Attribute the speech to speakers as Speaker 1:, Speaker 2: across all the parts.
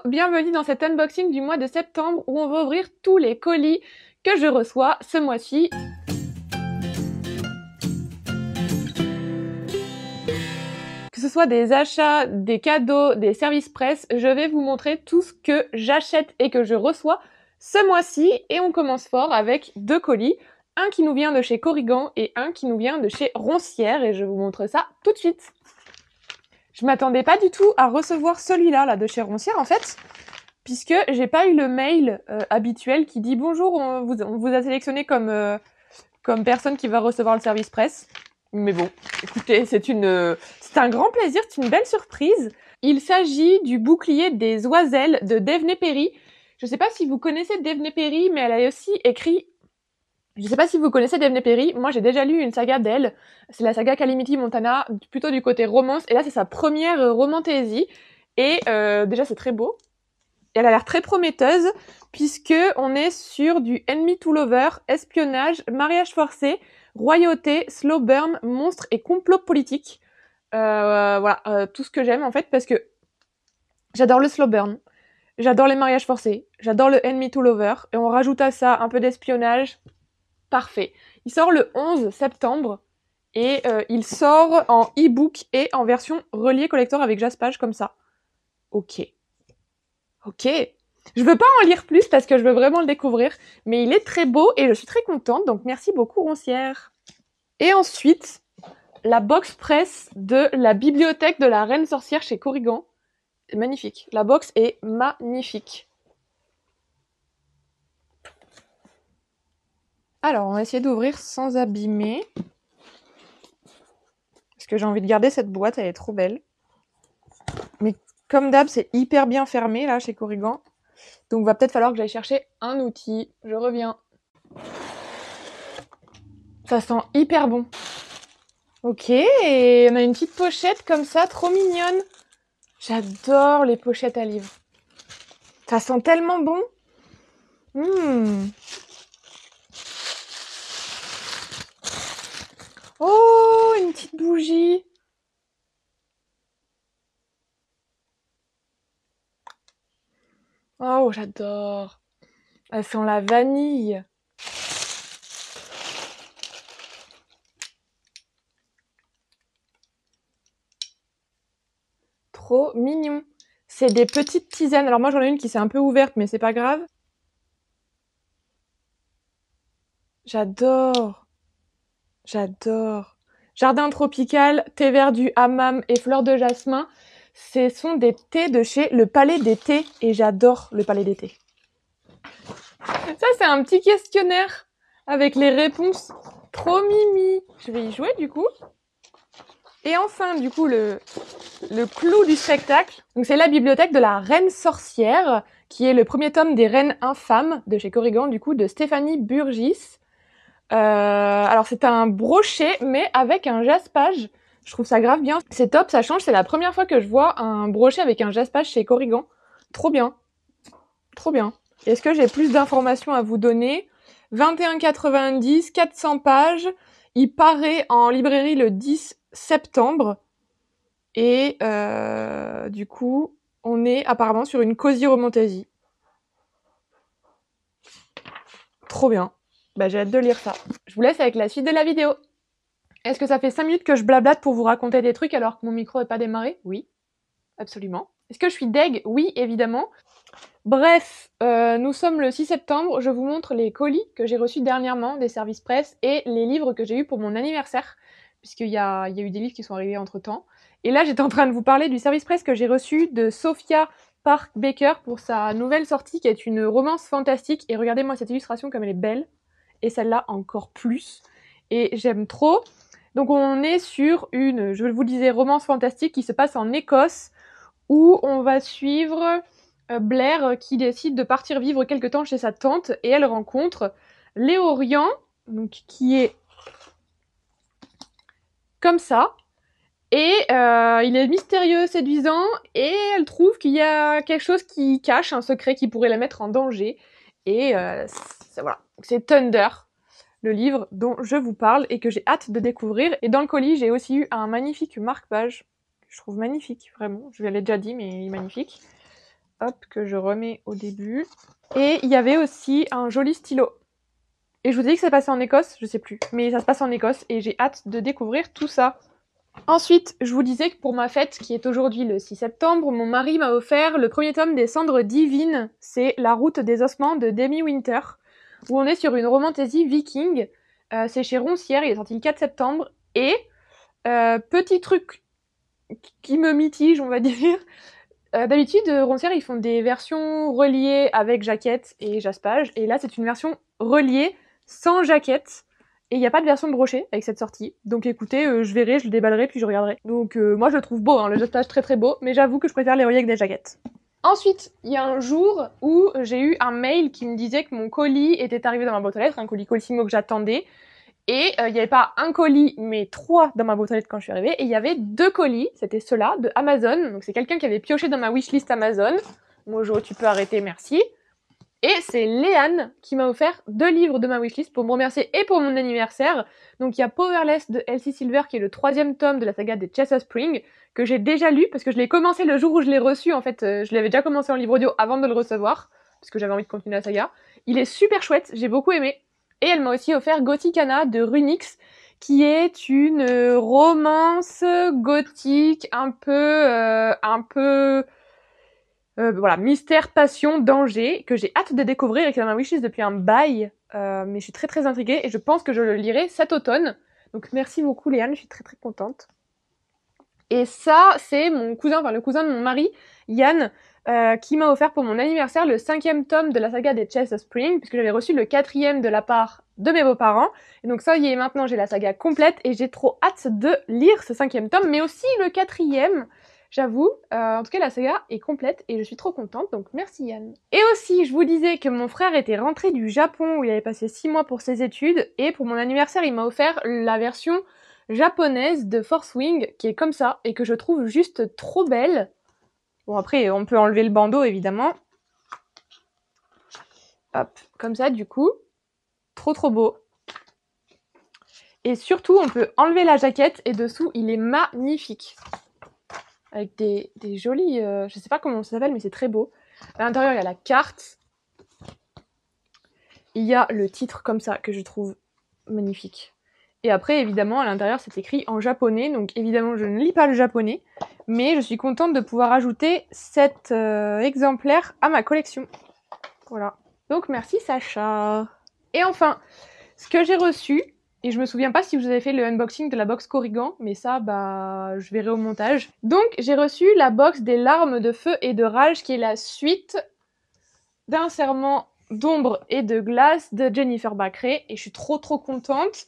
Speaker 1: bienvenue dans cet unboxing du mois de septembre où on va ouvrir tous les colis que je reçois ce mois-ci. Que ce soit des achats, des cadeaux, des services presse, je vais vous montrer tout ce que j'achète et que je reçois ce mois-ci. Et on commence fort avec deux colis, un qui nous vient de chez Corrigan et un qui nous vient de chez Roncière et je vous montre ça tout de suite. Je m'attendais pas du tout à recevoir celui-là de chez Roncière en fait, puisque j'ai pas eu le mail habituel qui dit bonjour, on vous a sélectionné comme personne qui va recevoir le service presse. Mais bon, écoutez, c'est un grand plaisir, c'est une belle surprise. Il s'agit du bouclier des oiselles de Daphné Perry. Je sais pas si vous connaissez Daphné Perry, mais elle a aussi écrit... Je sais pas si vous connaissez Daphné Perry, moi j'ai déjà lu une saga d'elle, c'est la saga Calamity Montana, plutôt du côté romance, et là c'est sa première romantaisie, et déjà c'est très beau, et elle a l'air très prometteuse, puisque on est sur du enemy to lover, espionnage, mariage forcé, royauté, slow burn, monstre et complot politique. Voilà, tout ce que j'aime en fait, parce que j'adore le slow burn, j'adore les mariages forcés, j'adore le enemy to lover, et on rajoute à ça un peu d'espionnage. Parfait. Il sort le 11 septembre et il sort en e-book et en version reliée collector avec jaspage comme ça. Ok. Je veux pas en lire plus parce que je veux vraiment le découvrir, mais il est très beau et je suis très contente, donc merci beaucoup Roncière. Et ensuite, la box presse de la bibliothèque de la Reine Sorcière chez Corrigan. Magnifique. La box est magnifique. Alors, on va essayer d'ouvrir sans abîmer. Parce que j'ai envie de garder cette boîte, elle est trop belle. Mais comme d'hab, c'est hyper bien fermé, là, chez Corrigan. Donc, va peut-être falloir que j'aille chercher un outil. Je reviens. Ça sent hyper bon. Ok, et on a une petite pochette comme ça, trop mignonne. J'adore les pochettes à livres. Ça sent tellement bon. Oh, une petite bougie. Oh, j'adore. Elle sent la vanille. Trop mignon. C'est des petites tisanes. Alors moi, j'en ai une qui s'est un peu ouverte, mais c'est pas grave. J'adore. J'adore. Jardin tropical, thé vert du hammam et fleurs de jasmin. Ce sont des thés de chez Le Palais des Thés et j'adore Le Palais des Thés. Ça, c'est un petit questionnaire avec les réponses. Trop mimi. Je vais y jouer du coup. Et enfin, du coup, le clou du spectacle. Donc, c'est la bibliothèque de la Reine Sorcière, qui est le premier tome des Reines Infâmes de chez Corrigan, du coup, de Stéphanie Burgis. Alors, c'est un brochet, mais avec un jaspage. Je trouve ça grave bien. C'est top, ça change. C'est la première fois que je vois un brochet avec un jaspage chez Corrigan. Trop bien. Trop bien. Est-ce que j'ai plus d'informations à vous donner? 21,90, 400 pages. Il paraît en librairie le 10 septembre. Et du coup, on est apparemment sur une cosy romantaisie. Trop bien. Bah, j'ai hâte de lire ça. Je vous laisse avec la suite de la vidéo. Est-ce que ça fait 5 minutes que je blablate pour vous raconter des trucs alors que mon micro n'est pas démarré? Oui, absolument. Est-ce que je suis deg? Oui, évidemment. Bref, nous sommes le 6 septembre. Je vous montre les colis que j'ai reçus dernièrement des services presse et les livres que j'ai eus pour mon anniversaire, puisqu'il y a eu des livres qui sont arrivés entre-temps. Et là, j'étais en train de vous parler du service presse que j'ai reçu de Sophia Park Baker pour sa nouvelle sortie qui est une romance fantastique. Et regardez-moi cette illustration comme elle est belle. Et celle-là encore plus. Et j'aime trop. Donc on est sur une, je vous le disais, romance fantastique qui se passe en Écosse où on va suivre Blair qui décide de partir vivre quelque temps chez sa tante et elle rencontre Léorian, donc qui est comme ça. Et il est mystérieux, séduisant, et elle trouve qu'il y a quelque chose qui cache un secret qui pourrait la mettre en danger. Et voilà, c'est Thunder, le livre dont je vous parle et que j'ai hâte de découvrir. Et dans le colis, j'ai aussi eu un magnifique marque-page, que je trouve magnifique, vraiment. Je l'ai déjà dit, mais il est magnifique. hop, que je remets au début. Et il y avait aussi un joli stylo. Et je vous ai dit que ça passait en Écosse, je sais plus, mais ça se passe en Écosse et j'ai hâte de découvrir tout ça. Ensuite, je vous disais que pour ma fête, qui est aujourd'hui le 6 septembre, mon mari m'a offert le premier tome des Cendres divines. C'est La route des ossements de Demi Winter, où on est sur une romantasy viking. C'est chez Roncière, il est sorti le 4 septembre. Et, petit truc qui me mitige, on va dire. D'habitude, Roncière, ils font des versions reliées avec jaquette et jaspage. Et là, c'est une version reliée sans jaquette. Et il n'y a pas de version brochée avec cette sortie. Donc écoutez, je verrai, je le déballerai, puis je regarderai. Donc moi je le trouve beau, hein, le jaspage très très beau, mais j'avoue que je préfère les reliés avec des jaquettes. Ensuite, il y a un jour où j'ai eu un mail qui me disait que mon colis était arrivé dans ma boîte aux lettres, un colis Colissimo que j'attendais. Et il n'y avait pas un colis, mais 3 dans ma boîte aux lettres quand je suis arrivée. Et il y avait 2 colis, c'était ceux-là, de Amazon. Donc c'est quelqu'un qui avait pioché dans ma wishlist Amazon. Mojo, tu peux arrêter, merci. Et c'est Léane qui m'a offert 2 livres de ma wishlist pour me remercier et pour mon anniversaire. Donc il y a Powerless de Elsie Silver qui est le 3e tome de la saga des Chester Spring, que j'ai déjà lu parce que je l'ai commencé le jour où je l'ai reçu. En fait, je l'avais déjà commencé en livre audio avant de le recevoir, parce que j'avais envie de continuer la saga. Il est super chouette, j'ai beaucoup aimé. Et elle m'a aussi offert Gothicana de Runix, qui est une romance gothique un peu... voilà, mystère, passion, danger, que j'ai hâte de découvrir et qui est dans ma wishlist depuis un bail, mais je suis très très intriguée et je pense que je le lirai cet automne. Donc merci beaucoup Léane, je suis très très contente. Et ça, c'est mon cousin, enfin le cousin de mon mari, Yann, qui m'a offert pour mon anniversaire le 5e tome de la saga des Chester Spring, puisque j'avais reçu le 4e de la part de mes beaux-parents. Et donc ça y est, maintenant j'ai la saga complète et j'ai trop hâte de lire ce 5e tome, mais aussi le 4e. J'avoue, en tout cas la saga est complète et je suis trop contente, donc merci Yann. Et aussi, je vous disais que mon frère était rentré du Japon où il avait passé 6 mois pour ses études, et pour mon anniversaire, il m'a offert la version japonaise de Force Wing, qui est comme ça, et que je trouve juste trop belle. Bon après, on peut enlever le bandeau évidemment. Hop, comme ça du coup. Trop trop beau. Et surtout, on peut enlever la jaquette, et dessous, il est magnifique. Avec des jolis... je sais pas comment ça s'appelle, mais c'est très beau. À l'intérieur, il y a la carte. Il y a le titre comme ça, que je trouve magnifique. Et après, évidemment, à l'intérieur, c'est écrit en japonais. Donc, évidemment, je ne lis pas le japonais. Mais je suis contente de pouvoir ajouter cet exemplaire à ma collection. Voilà. Donc, merci Sacha. Et enfin, ce que j'ai reçu... Et je me souviens pas si vous avez fait le unboxing de la box Corrigan, mais ça, bah, je verrai au montage. Donc, j'ai reçu la box des larmes de feu et de rage, qui est la suite d'un serment d'ombre et de glace de Jennifer Backrey. Et je suis trop trop contente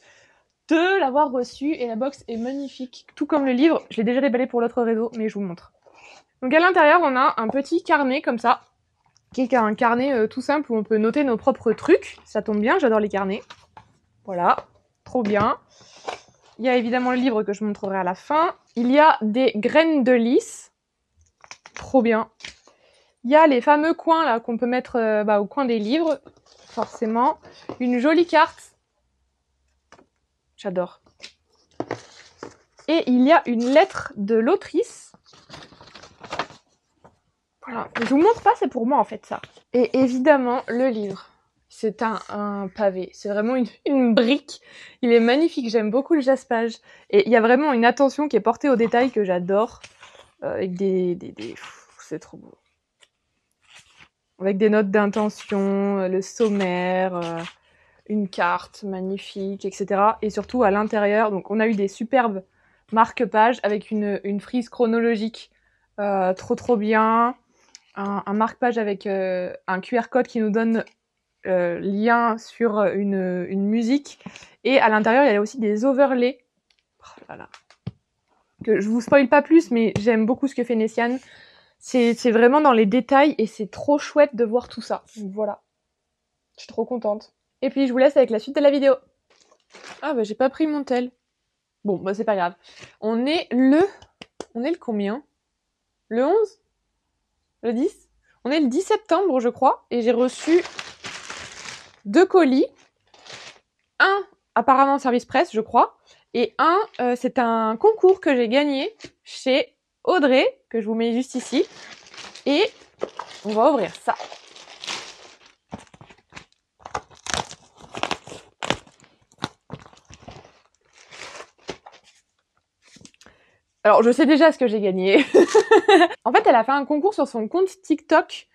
Speaker 1: de l'avoir reçue. Et la box est magnifique, tout comme le livre. Je l'ai déjà déballé pour l'autre réseau, mais je vous montre. Donc à l'intérieur, on a un petit carnet comme ça, qui est un carnet tout simple où on peut noter nos propres trucs. Ça tombe bien, j'adore les carnets. Voilà. Trop bien. Il y a évidemment le livre que je montrerai à la fin. Il y a des graines de lys. Trop bien. Il y a les fameux coins là qu'on peut mettre au coin des livres. Forcément. Une jolie carte. J'adore. Et il y a une lettre de l'autrice. Voilà. Je vous montre pas, c'est pour moi en fait ça. Et évidemment le livre. C'est un pavé, c'est vraiment une brique. Il est magnifique, j'aime beaucoup le jaspage. Et il y a vraiment une attention qui est portée aux détails que j'adore. Avec c'est trop beau. Avec des notes d'intention, le sommaire, une carte magnifique, etc. Et surtout à l'intérieur, donc on a eu des superbes marque-pages avec une frise chronologique trop trop bien. Un marque-page avec un QR code qui nous donne... lien sur une musique, et à l'intérieur il y a aussi des overlays. Oh là là. Que je vous spoil pas plus, mais j'aime beaucoup ce que fait Nessiane. C'est vraiment dans les détails et c'est trop chouette de voir tout ça. Donc voilà, je suis trop contente. Et puis je vous laisse avec la suite de la vidéo. Ah bah j'ai pas pris mon tel. Bon bah c'est pas grave. On est le combien? Le 11? Le 10? On est le 10 septembre je crois, et j'ai reçu 2 colis, un apparemment service presse je crois, et un c'est un concours que j'ai gagné chez Audrey, que je vous mets juste ici, et On va ouvrir ça. Alors, je sais déjà ce que j'ai gagné. En fait, elle a fait un concours sur son compte TikTok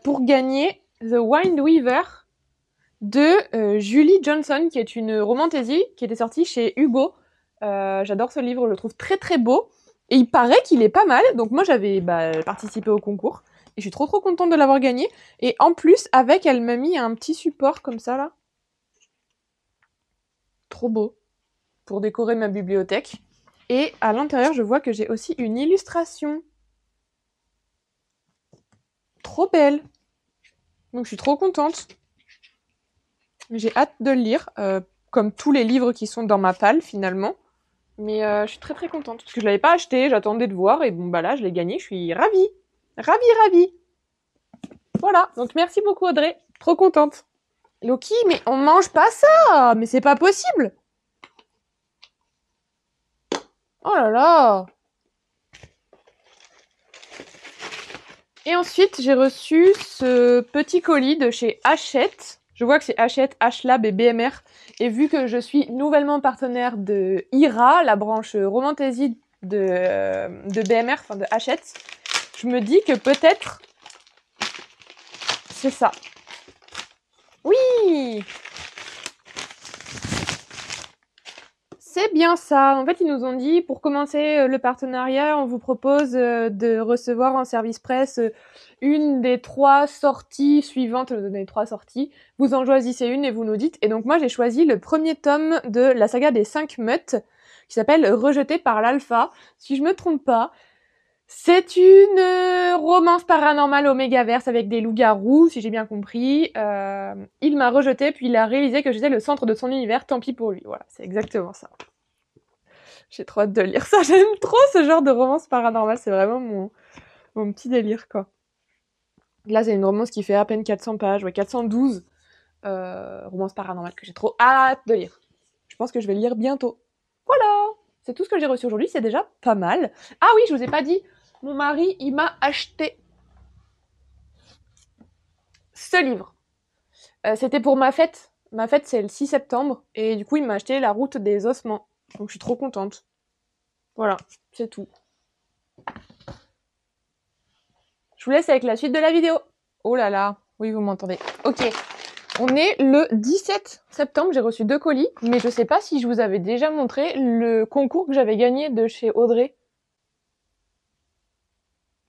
Speaker 1: pour gagner The Wind Weaver de Julie Johnson, qui est une romantasy qui était sortie chez Hugo. J'adore ce livre, je le trouve très très beau. Et il paraît qu'il est pas mal, donc moi j'avais participé au concours. Et je suis trop contente de l'avoir gagné. Et en plus, avec, elle m'a mis un petit support comme ça, là. Trop beau. Pour décorer ma bibliothèque. Et à l'intérieur, je vois que j'ai aussi une illustration. Trop belle. Donc je suis trop contente. J'ai hâte de le lire, comme tous les livres qui sont dans ma palle finalement. Mais je suis très contente, parce que je l'avais pas acheté, j'attendais de voir, et bon bah là je l'ai gagné, je suis ravie. Ravie. Voilà, donc merci beaucoup Audrey, trop contente. Loki, mais on mange pas ça. Mais c'est pas possible. Oh là là. Et ensuite, j'ai reçu ce petit colis de chez Hachette. Je vois que c'est Hachette, H-Lab et BMR. Et vu que je suis nouvellement partenaire de IRA, la branche romantasy de BMR, enfin de Hachette, je me dis que peut-être c'est ça. Oui! C'est bien ça. En fait, ils nous ont dit, pour commencer le partenariat, on vous propose de recevoir en service presse une des 3 sorties suivantes, des 3 sorties. Vous en choisissez une et vous nous dites. Et donc moi, j'ai choisi le premier tome de la saga des 5 meutes, qui s'appelle Rejeté par l'Alpha. Si je me trompe pas, c'est une romance paranormale au mégaverse avec des loups-garous, si j'ai bien compris. Il m'a rejeté, puis il a réalisé que j'étais le centre de son univers, tant pis pour lui. Voilà, c'est exactement ça. J'ai trop hâte de lire ça, j'aime trop ce genre de romance paranormale, c'est vraiment mon petit délire, quoi. Là, c'est une romance qui fait à peine 400 pages, ouais, 412 romance paranormale que j'ai trop hâte de lire. Je pense que je vais le lire bientôt. Voilà, c'est tout ce que j'ai reçu aujourd'hui, c'est déjà pas mal. Ah oui, je vous ai pas dit, mon mari, il m'a acheté ce livre. C'était pour ma fête. Ma fête, c'est le 6 septembre, et du coup, il m'a acheté La Route des Ossements. Donc, je suis trop contente. Voilà, c'est tout. Je vous laisse avec la suite de la vidéo. Oh là là, oui, vous m'entendez. Ok, on est le 17 septembre, j'ai reçu 2 colis, mais je sais pas si je vous avais déjà montré le concours que j'avais gagné de chez Audrey.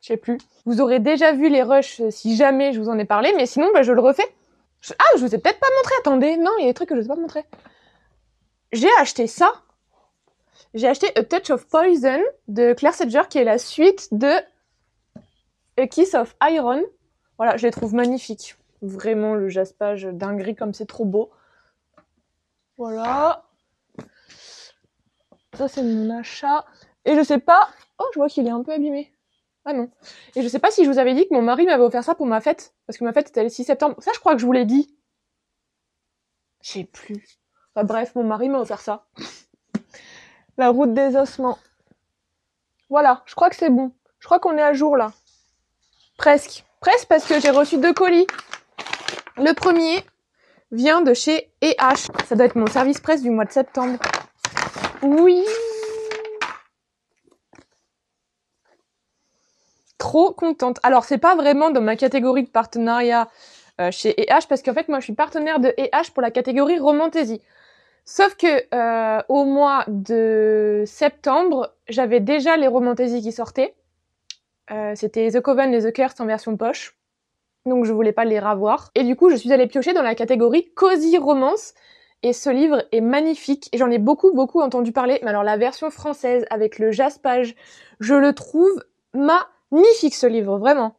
Speaker 1: Je sais plus. Vous aurez déjà vu les rushs si jamais je vous en ai parlé, mais sinon, je le refais. Ah, je vous ai peut-être pas montré, attendez. Non, il y a des trucs que je vous ai pas montré. J'ai acheté ça. J'ai acheté A Touch of Poison de Claire Sedger, qui est la suite de A Kiss of Iron. Voilà, je les trouve magnifiques. Vraiment, le jaspage dinguerie comme c'est trop beau. Voilà. Ça, c'est mon achat. Et je sais pas... Oh, je vois qu'il est un peu abîmé. Ah non. Et je sais pas si je vous avais dit que mon mari m'avait offert ça pour ma fête. Parce que ma fête était le 6 septembre. Ça, je crois que je vous l'ai dit. Je sais plus. Enfin bref, mon mari m'a offert ça. La route des ossements. Voilà, je crois que c'est bon. Je crois qu'on est à jour, là. Presque. Presque parce que j'ai reçu 2 colis. Le premier vient de chez E.H. Ça doit être mon service presse du mois de septembre. Oui. Trop contente. Alors, c'est pas vraiment dans ma catégorie de partenariat chez E.H. parce qu'en fait, moi, je suis partenaire de E.H. pour la catégorie Romantasy. Sauf que au mois de septembre, j'avais déjà les Romantasy qui sortaient. C'était The Coven et The Cursed en version poche. Donc je voulais pas les ravoir. Et du coup, je suis allée piocher dans la catégorie Cozy Romance. Et ce livre est magnifique. Et j'en ai beaucoup entendu parler. Mais alors la version française avec le jaspage, je le trouve magnifique ce livre, vraiment.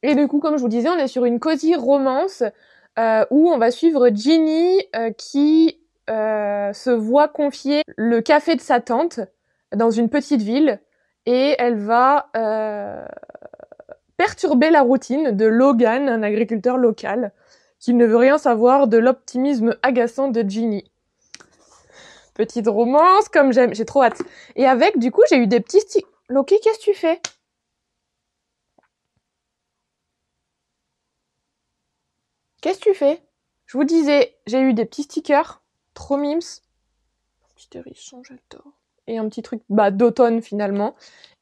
Speaker 1: Et du coup, comme je vous disais, on est sur une Cozy Romance où on va suivre Ginny qui se voit confier le café de sa tante dans une petite ville. Et elle va perturber la routine de Logan, un agriculteur local, qui ne veut rien savoir de l'optimisme agaçant de Ginny. Petite romance, comme j'aime, j'ai trop hâte. Et avec, du coup, j'ai eu des petits Loki, qu'est-ce que tu fais? Qu'est-ce que tu fais? Je vous disais, j'ai eu des petits stickers, trop mimes. Petit hérisson, j'adore. Et un petit truc d'automne finalement.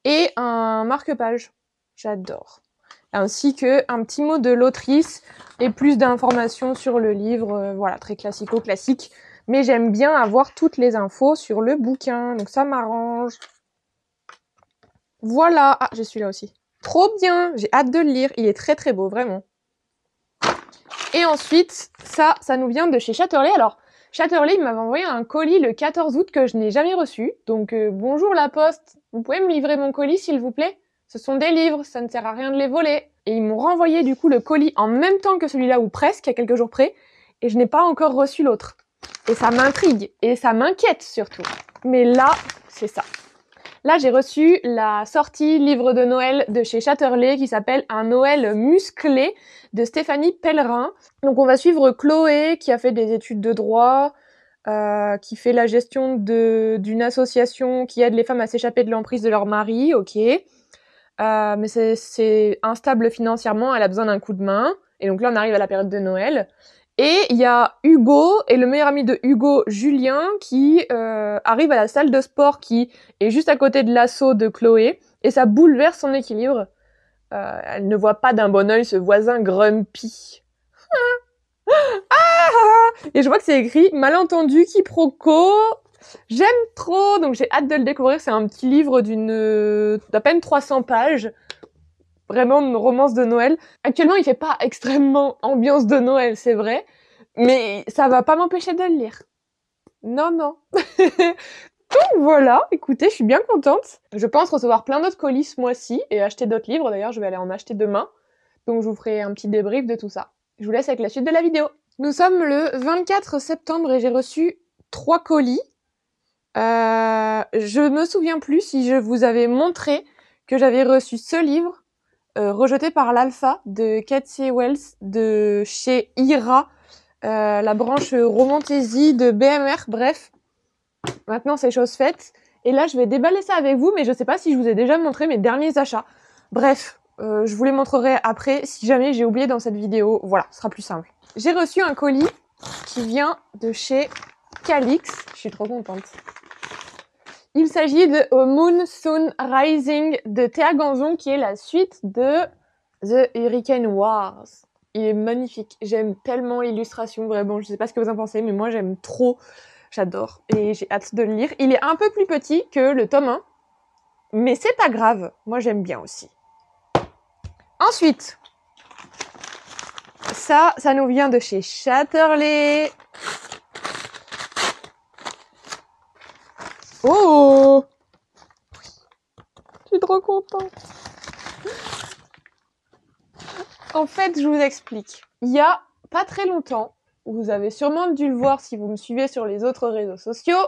Speaker 1: Et un marque-page, j'adore. Ainsi que un petit mot de l'autrice et plus d'informations sur le livre. Voilà, très classico-classique. Mais j'aime bien avoir toutes les infos sur le bouquin, donc ça m'arrange. Voilà. Ah, j'ai celui-là aussi. Trop bien, j'ai hâte de le lire. Il est très très beau, vraiment. Et ensuite, ça nous vient de chez Chatterley. Alors, Chatterley, il m'avait envoyé un colis le 14 août que je n'ai jamais reçu. Donc, bonjour la poste, vous pouvez me livrer mon colis s'il vous plaît? Ce sont des livres, ça ne sert à rien de les voler. Et ils m'ont renvoyé du coup le colis en même temps que celui-là, ou presque, à quelques jours près. Et je n'ai pas encore reçu l'autre. Et ça m'intrigue, et ça m'inquiète surtout. Mais là, c'est ça. Là, j'ai reçu la sortie livre de Noël de chez Chatterley qui s'appelle Un Noël musclé de Stéphanie Pellerin. Donc, on va suivre Chloé qui a fait des études de droit, qui fait la gestion d'une association qui aide les femmes à s'échapper de l'emprise de leur mari, ok. Mais c'est instable financièrement, elle a besoin d'un coup de main. Et donc là, on arrive à la période de Noël. Et il y a Hugo et le meilleur ami de Hugo, Julien, qui arrive à la salle de sport qui est juste à côté de l'assaut de Chloé. Et ça bouleverse son équilibre. Elle ne voit pas d'un bon œil ce voisin grumpy. Et je vois que c'est écrit « Malentendu, quiproquo ». J'aime trop, donc j'ai hâte de le découvrir. C'est un petit livre d'à peine 300 pages. Vraiment une romance de Noël. Actuellement, il fait pas extrêmement ambiance de Noël, c'est vrai. Mais ça va pas m'empêcher de le lire. Non, non. Donc voilà, écoutez, je suis bien contente. Je pense recevoir plein d'autres colis ce mois-ci et acheter d'autres livres. D'ailleurs, je vais aller en acheter demain. Donc je vous ferai un petit débrief de tout ça. Je vous laisse avec la suite de la vidéo. Nous sommes le 24 septembre et j'ai reçu 3 colis. Je me souviens plus si je vous avais montré que j'avais reçu ce livre rejeté par l'Alpha de Cathy Wells de chez Ira, la branche Romantaisie de BMR, bref. Maintenant, c'est chose faite. Et là, je vais déballer ça avec vous, mais je sais pas si je vous ai déjà montré mes derniers achats. Bref, je vous les montrerai après si jamais j'ai oublié dans cette vidéo. Voilà, ce sera plus simple. J'ai reçu un colis qui vient de chez Calix. Je suis trop contente. Il s'agit de A Moon Soon Rising de Théa Ganzon, qui est la suite de The Hurricane Wars. Il est magnifique. J'aime tellement l'illustration, vraiment. Je sais pas ce que vous en pensez, mais moi, j'aime trop. J'adore. Et j'ai hâte de le lire. Il est un peu plus petit que le tome 1. Mais c'est pas grave. Moi, j'aime bien aussi. Ensuite, ça nous vient de chez Chatterley. Oh! Je suis trop contente. En fait, je vous explique. Il y a pas très longtemps, vous avez sûrement dû le voir si vous me suivez sur les autres réseaux sociaux,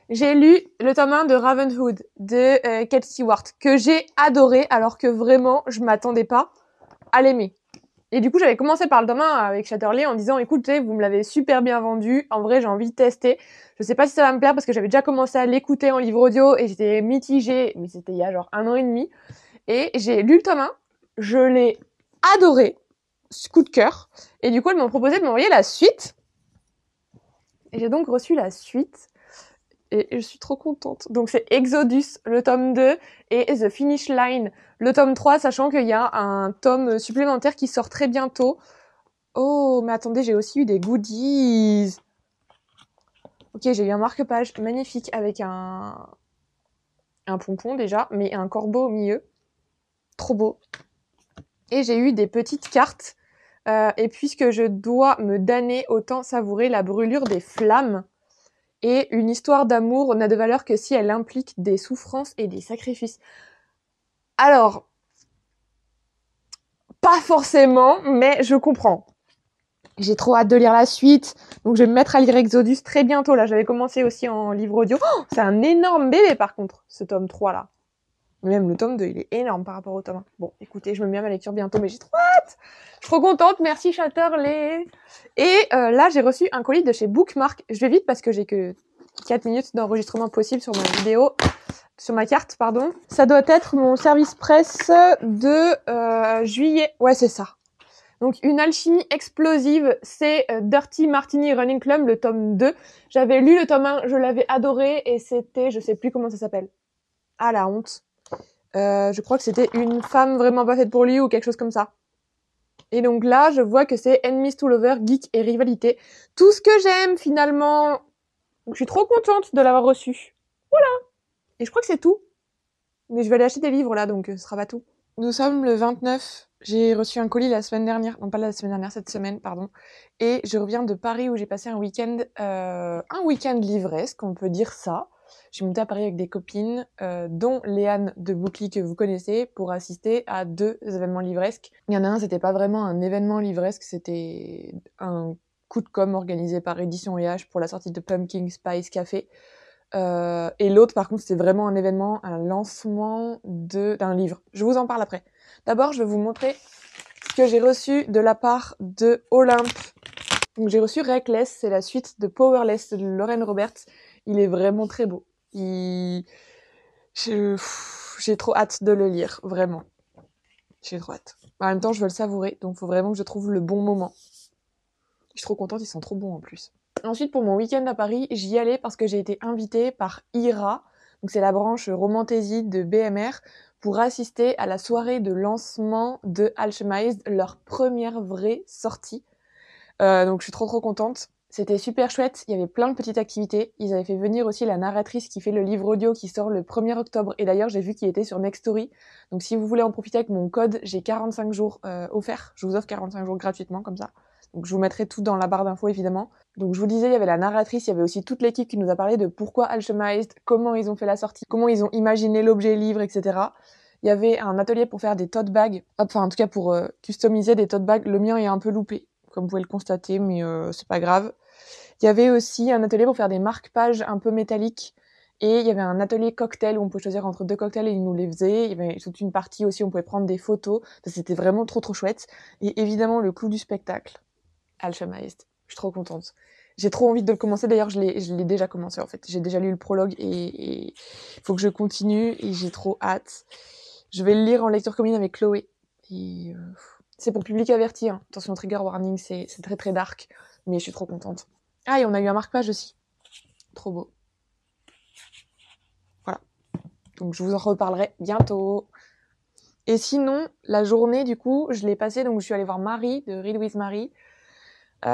Speaker 1: j'ai lu le tome 1 de Ravenhood de Kate Stewart, que j'ai adoré, alors que vraiment, je m'attendais pas à l'aimer. Et du coup, j'avais commencé par le tome 1 avec Chatterley en disant, écoutez, vous me l'avez super bien vendu, en vrai, j'ai envie de tester. Je sais pas si ça va me plaire parce que j'avais déjà commencé à l'écouter en livre audio et j'étais mitigée, mais c'était il y a genre 1 an et demi. Et j'ai lu le tome 1, je l'ai adoré, coup de cœur. Et du coup, elles m'ont proposé de m'envoyer la suite. Et j'ai donc reçu la suite. Et je suis trop contente. Donc c'est Exodus, le tome 2, et The Finish Line, le tome 3, sachant qu'il y a un tome supplémentaire qui sort très bientôt. Oh, mais attendez, j'ai aussi eu des goodies. Ok, j'ai eu un marque-page magnifique avec un pompon déjà, mais un corbeau au milieu. Trop beau. Et j'ai eu des petites cartes. Et puisque je dois me damner, autant savourer la brûlure des flammes. Et une histoire d'amour n'a de valeur que si elle implique des souffrances et des sacrifices. Alors, pas forcément, mais je comprends. J'ai trop hâte de lire la suite, donc je vais me mettre à lire Exodus très bientôt. Là, j'avais commencé aussi en livre audio. Oh, c'est un énorme bébé par contre, ce tome 3 là. Même le tome 2, il est énorme par rapport au tome 1. Bon, écoutez, je me mets à ma lecture bientôt, mais j'ai trop hâte. Je suis trop contente, merci Chatterley. Et là, j'ai reçu un colis de chez Bookmark. Je vais vite parce que j'ai que 4 minutes d'enregistrement possible sur ma vidéo, sur ma carte, pardon. Ça doit être mon service presse de juillet. Ouais, c'est ça. Donc Une alchimie explosive, c'est Dirty Martini Running Club, le tome 2. J'avais lu le tome 1, je l'avais adoré et c'était, je sais plus comment ça s'appelle. Ah la honte. Je crois que c'était une femme vraiment pas faite pour lui ou quelque chose comme ça. Et donc là, je vois que c'est Enemies to Lover, Geek et Rivalité. Tout ce que j'aime finalement. Donc je suis trop contente de l'avoir reçu. Voilà. Et je crois que c'est tout. Mais je vais aller acheter des livres là, donc ce sera pas tout. Nous sommes le 29. J'ai reçu un colis la semaine dernière. Non, pas la semaine dernière, cette semaine, pardon. Et je reviens de Paris où j'ai passé un week-end livresque, on peut dire ça. Je suis montée à Paris avec des copines, dont Léane de Boucli que vous connaissez, pour assister à 2 événements livresques. Il y en a un, c'était pas vraiment un événement livresque, c'était un coup de com' organisé par Édition EH pour la sortie de Pumpkin Spice Café. Et l'autre, par contre, c'était vraiment un événement, un lancement d'un livre. Je vous en parle après. D'abord, je vais vous montrer ce que j'ai reçu de la part de Olympe. Donc, j'ai reçu Reckless, c'est la suite de Powerless de Lauren Roberts. Il est vraiment très beau. J'ai trop hâte de le lire, vraiment. J'ai trop hâte. En même temps, je veux le savourer, donc faut vraiment que je trouve le bon moment. Je suis trop contente, ils sont trop bons en plus. Ensuite, pour mon week-end à Paris, j'y allais parce que j'ai été invitée par IRA, donc c'est la branche Romantaisie de BMR, pour assister à la soirée de lancement de Alchemized, leur première vraie sortie. Donc je suis trop contente. C'était super chouette, il y avait plein de petites activités. Ils avaient fait venir aussi la narratrice qui fait le livre audio qui sort le 1er octobre. Et d'ailleurs, j'ai vu qu'il était sur Nextory. Donc si vous voulez en profiter avec mon code, j'ai 45 jours offerts. Je vous offre 45 jours gratuitement comme ça. Donc je vous mettrai tout dans la barre d'infos évidemment. Donc je vous disais, il y avait la narratrice, il y avait aussi toute l'équipe qui nous a parlé de pourquoi Alchemized, comment ils ont fait la sortie, comment ils ont imaginé l'objet livre, etc. Il y avait un atelier pour faire des tote bags, enfin en tout cas pour customiser des tote bags. Le mien est un peu loupé, comme vous pouvez le constater, mais c'est pas grave. Il y avait aussi un atelier pour faire des marque-pages un peu métalliques. Et il y avait un atelier cocktail où on pouvait choisir entre 2 cocktails et ils nous les faisaient. Il y avait toute une partie aussi où on pouvait prendre des photos. C'était vraiment trop chouette. Et évidemment, le clou du spectacle, Alchemized. Je suis trop contente. J'ai trop envie de le commencer. D'ailleurs, je l'ai déjà commencé en fait. J'ai déjà lu le prologue et faut que je continue et j'ai trop hâte. Je vais le lire en lecture commune avec Chloé. Et c'est pour public averti. Hein. Attention, trigger warning, c'est très dark. Mais je suis trop contente. Ah, et on a eu un marque-page aussi. Trop beau. Voilà. Donc je vous en reparlerai bientôt. Et sinon, la journée, du coup, je l'ai passée, donc je suis allée voir Marie, de Read with Marie. On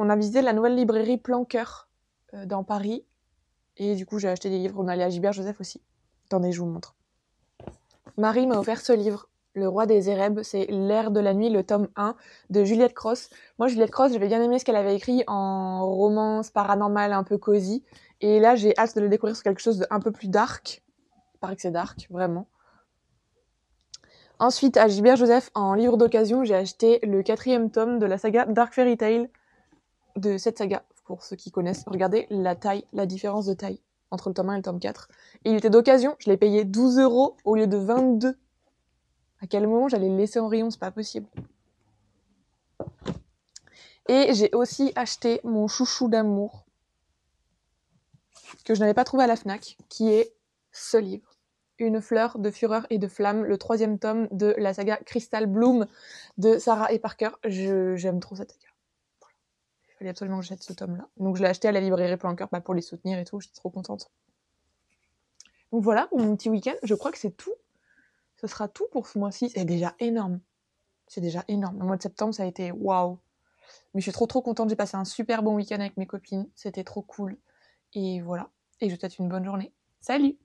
Speaker 1: a visité la nouvelle librairie Planqueur dans Paris. Et du coup, j'ai acheté des livres. On allait à Gilbert Joseph aussi. Attendez, je vous montre. Marie m'a offert ce livre, Le Roi des Érèbes. C'est L'Air de la nuit, le tome 1 de Juliette Cross. Moi, Juliette Cross, j'avais bien aimé ce qu'elle avait écrit en romance paranormale, un peu cosy. Et là, j'ai hâte de le découvrir sur quelque chose d'un peu plus dark. Il paraît que c'est dark, vraiment. Ensuite, à Gilbert Joseph, en livre d'occasion, j'ai acheté le 4e tome de la saga Dark Fairy Tale de cette saga. Pour ceux qui connaissent, regardez la taille, la différence de taille entre le tome 1 et le tome 4. Et il était d'occasion, je l'ai payé 12 € au lieu de 22. À quel moment j'allais le laisser en rayon, c'est pas possible. Et j'ai aussi acheté mon chouchou d'amour, que je n'avais pas trouvé à la Fnac, qui est ce livre. Une fleur de fureur et de flamme, le 3e tome de la saga Crystal Bloom de Sarah et Parker. J'aime trop cette saga. Voilà. Il fallait absolument que j'achète ce tome-là. Donc je l'ai acheté à la librairie Planqueur pour les soutenir et tout, j'étais trop contente. Donc voilà pour mon petit week-end, je crois que c'est tout. Ce sera tout pour ce mois-ci, c'est déjà énorme. C'est déjà énorme. Le mois de septembre, ça a été waouh. Mais je suis trop contente, j'ai passé un super bon week-end avec mes copines, c'était trop cool. Et voilà, et je vous souhaite une bonne journée. Salut!